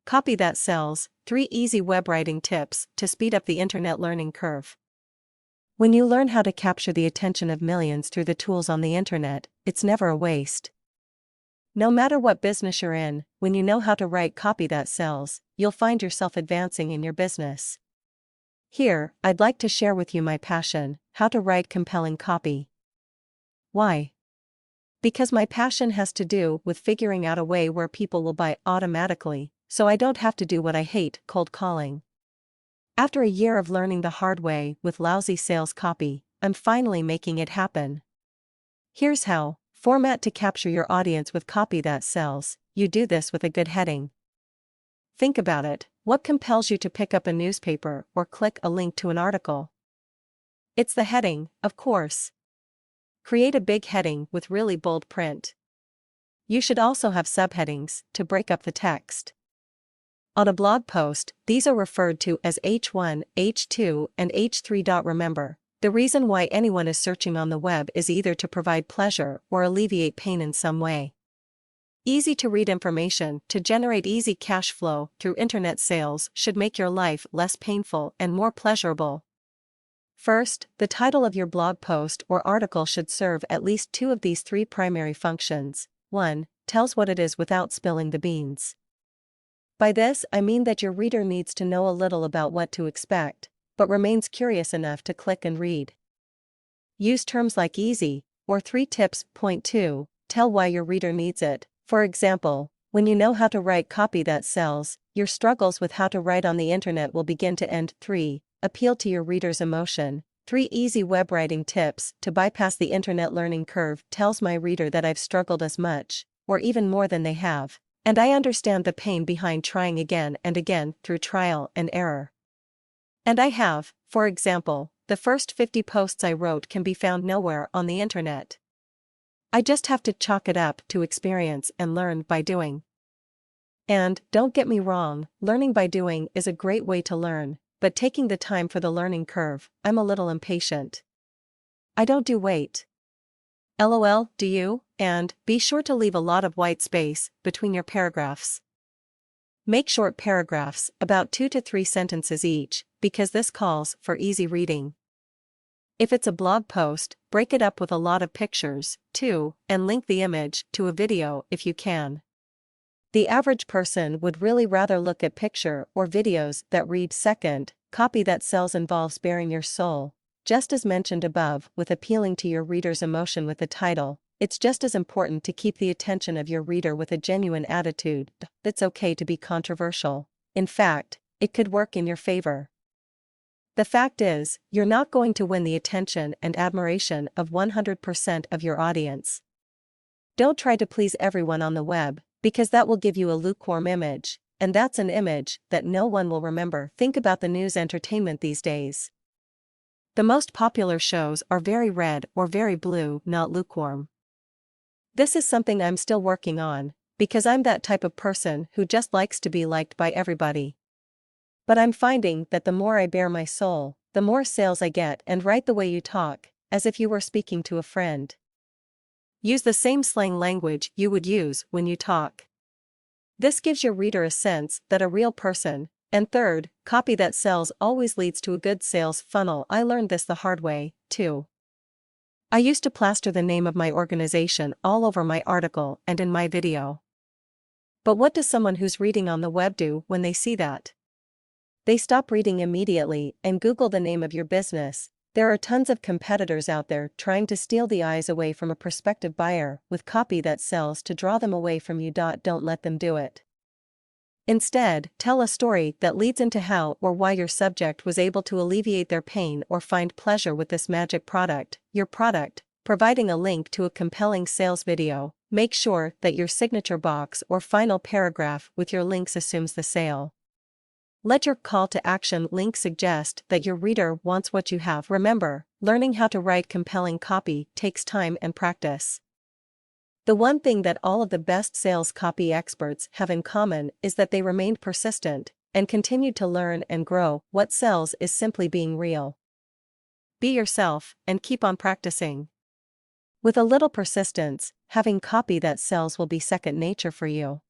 Copy That Sells, 3 Easy Web Writing Tips to Speed Up the Internet Learning Curve. When you learn how to capture the attention of millions through the tools on the internet, it's never a waste. No matter what business you're in, when you know how to write copy that sells, you'll find yourself advancing in your business. Here, I'd like to share with you my passion: how to write compelling copy. Why? Because my passion has to do with figuring out a way where people will buy automatically, so I don't have to do what I hate, cold calling. After a year of learning the hard way with lousy sales copy, I'm finally making it happen. Here's how: format to capture your audience with copy that sells. You do this with a good heading. Think about it: what compels you to pick up a newspaper or click a link to an article? It's the heading, of course. Create a big heading with really bold print. You should also have subheadings to break up the text. On a blog post, these are referred to as H1, H2, and H3. Remember, the reason why anyone is searching on the web is either to provide pleasure or alleviate pain in some way. Easy to read information to generate easy cash flow through internet sales should make your life less painful and more pleasurable. First, the title of your blog post or article should serve at least 2 of these 3 primary functions. 1. Tells what it is without spilling the beans. By this, I mean that your reader needs to know a little about what to expect, but remains curious enough to click and read. Use terms like easy, or 3 tips. Point 2. Tell why your reader needs it. For example, when you know how to write copy that sells, your struggles with how to write on the internet will begin to end. 3. Appeal to your reader's emotion. 3 easy web writing tips to bypass the internet learning curve. Tells my reader that I've struggled as much, or even more than they have, and I understand the pain behind trying again and again through trial and error. And I have. For example, the first 50 posts I wrote can be found nowhere on the internet. I just have to chalk it up to experience and learn by doing. And, don't get me wrong, learning by doing is a great way to learn, but taking the time for the learning curve, I'm a little impatient. I don't wait. LOL, do you? And, be sure to leave a lot of white space between your paragraphs. Make short paragraphs, about 2 to 3 sentences each, because this calls for easy reading. If it's a blog post, break it up with a lot of pictures, too, and link the image to a video if you can. The average person would really rather look at picture or videos that read. Second, copy that sells involves bearing your soul. Just as mentioned above with appealing to your reader's emotion with the title, it's just as important to keep the attention of your reader with a genuine attitude. It's okay to be controversial. In fact, it could work in your favor. The fact is, you're not going to win the attention and admiration of 100% of your audience. Don't try to please everyone on the web, because that will give you a lukewarm image, and that's an image that no one will remember. Think about the news entertainment these days. The most popular shows are very red or very blue, not lukewarm. This is something I'm still working on, because I'm that type of person who just likes to be liked by everybody. But I'm finding that the more I bare my soul, the more sales I get. And write the way you talk, as if you were speaking to a friend. Use the same slang language you would use when you talk. This gives your reader a sense that a real person. And third, copy that sells always leads to a good sales funnel. I learned this the hard way, too. I used to plaster the name of my organization all over my article and in my video. But what does someone who's reading on the web do when they see that? They stop reading immediately and Google the name of your business. There are tons of competitors out there trying to steal the eyes away from a prospective buyer with copy that sells to draw them away from you. Don't let them do it. Instead, tell a story that leads into how or why your subject was able to alleviate their pain or find pleasure with this magic product, your product, providing a link to a compelling sales video. Make sure that your signature box or final paragraph with your links assumes the sale. Let your call to action link suggest that your reader wants what you have. Remember, learning how to write compelling copy takes time and practice. The one thing that all of the best sales copy experts have in common is that they remained persistent and continued to learn and grow. What sells is simply being real. Be yourself and keep on practicing. With a little persistence, having copy that sells will be second nature for you.